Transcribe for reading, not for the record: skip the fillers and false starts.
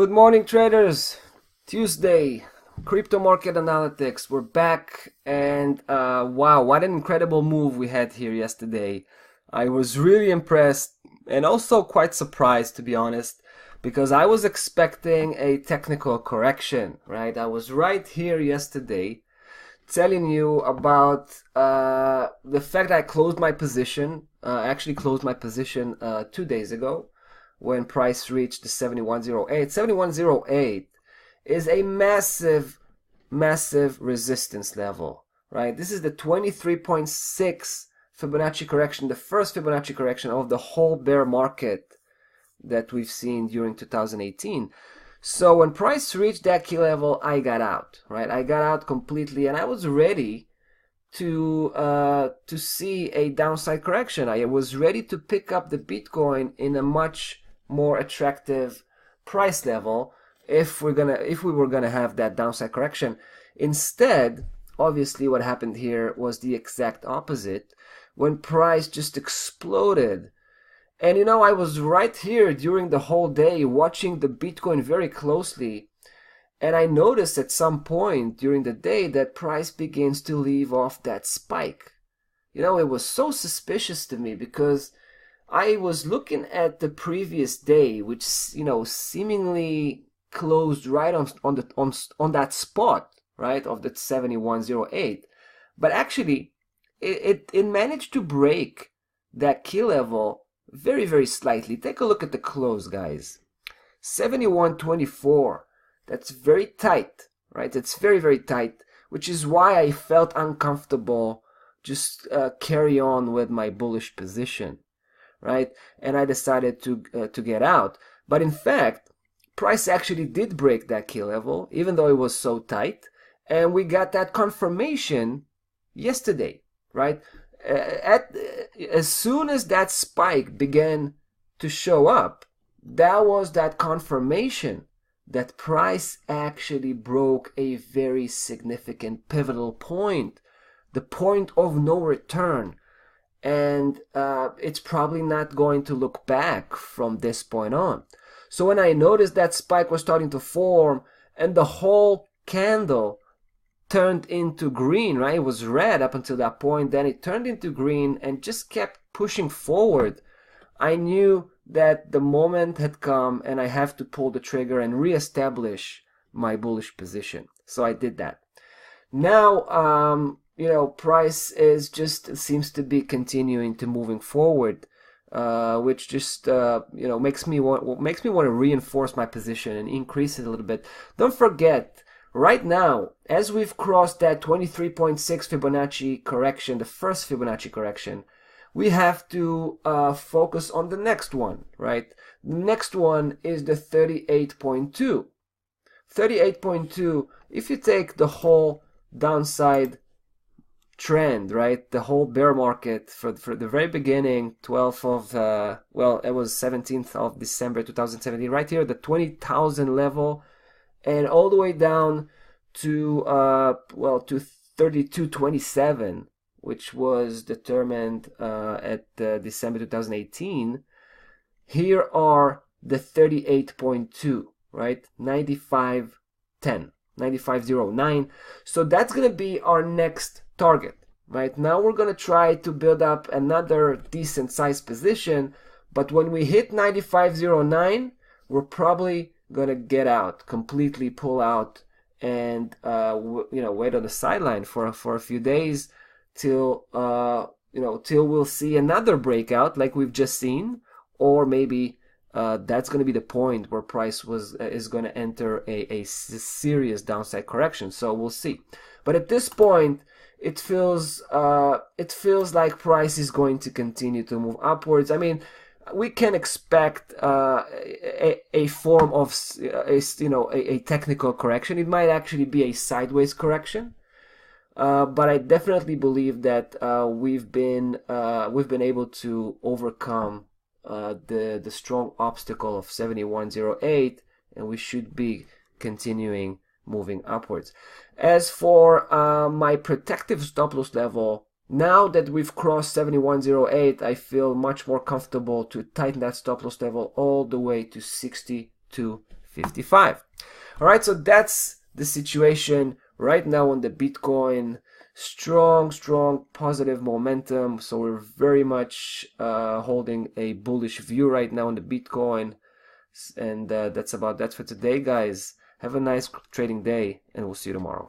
Good morning, traders. Tuesday, crypto market analytics. We're back, and wow, what an incredible move we had here yesterday. I was really impressed and also quite surprised, to be honest, because I was expecting a technical correction, right? I was right here yesterday telling you about the fact that I closed my position. I actually closed my position 2 days ago when price reached the 7108. 7108 is a massive resistance level, right? This is the 23.6 Fibonacci correction, the first Fibonacci correction of the whole bear market that we've seen during 2018. So when price reached that key level, I got out, right? I got out completely, and I was ready to see a downside correction. I was ready to pick up the Bitcoin in a much more attractive price level if we were gonna have that downside correction. Instead, obviously what happened here was the exact opposite, when price just exploded. And you know, I was right here during the whole day watching the Bitcoin very closely, and I noticed at some point during the day that price begins to leave off that spike. You know, it was so suspicious to me because I was looking at the previous day, which, you know, seemingly closed right on that spot, right, of the 7108. But actually, it managed to break that key level very slightly. Take a look at the close, guys. 7124. That's very tight, right? It's very tight, which is why I felt uncomfortable just carry on with my bullish position, right? And I decided to get out. But in fact, price actually did break that key level, even though it was so tight, and we got that confirmation yesterday, right? As soon as that spike began to show up, that was that confirmation that price actually broke a very significant pivotal point, the point of no return. And it's probably not going to look back from this point on. So when I noticed that spike was starting to form and the whole candle turned into green, right? It was red up until that point, then it turned into green and just kept pushing forward. I knew that the moment had come and I have to pull the trigger and reestablish my bullish position. So I did that. Now, you know, price is just seems to be continuing to moving forward, which just you know, makes me want to reinforce my position and increase it a little bit. Don't forget, right now, as we've crossed that 23.6 Fibonacci correction, the first Fibonacci correction, we have to focus on the next one, right? The next one is the 38.2. 38.2. If you take the whole downside trend, right, the whole bear market for the very beginning, 12th of well, it was 17th of December 2017, right here, the 20,000 level, and all the way down to well, to 3227, which was determined at December 2018. Here are the 38.2, right, 9510, 9509. So that's going to be our next target. Right now we're going to try to build up another decent sized position, but when we hit 9509, we're probably going to get out, completely pull out, and you know, wait on the sideline for a few days till you know, till we'll see another breakout like we've just seen, or maybe that's going to be the point where price is going to enter a serious downside correction. So we'll see. But at this point, it feels like price is going to continue to move upwards. I mean, we can expect a form of a technical correction. It might actually be a sideways correction, but I definitely believe that we've been able to overcome the strong obstacle of 7108, and we should be continuing moving upwards. As for my protective stop loss level, now that we've crossed 7108, I feel much more comfortable to tighten that stop loss level all the way to 62 55. All right, so that's the situation right now on the Bitcoin. Strong positive momentum. So we're very much holding a bullish view right now on the Bitcoin. And that's about that for today, guys. Have a nice trading day, and we'll see you tomorrow.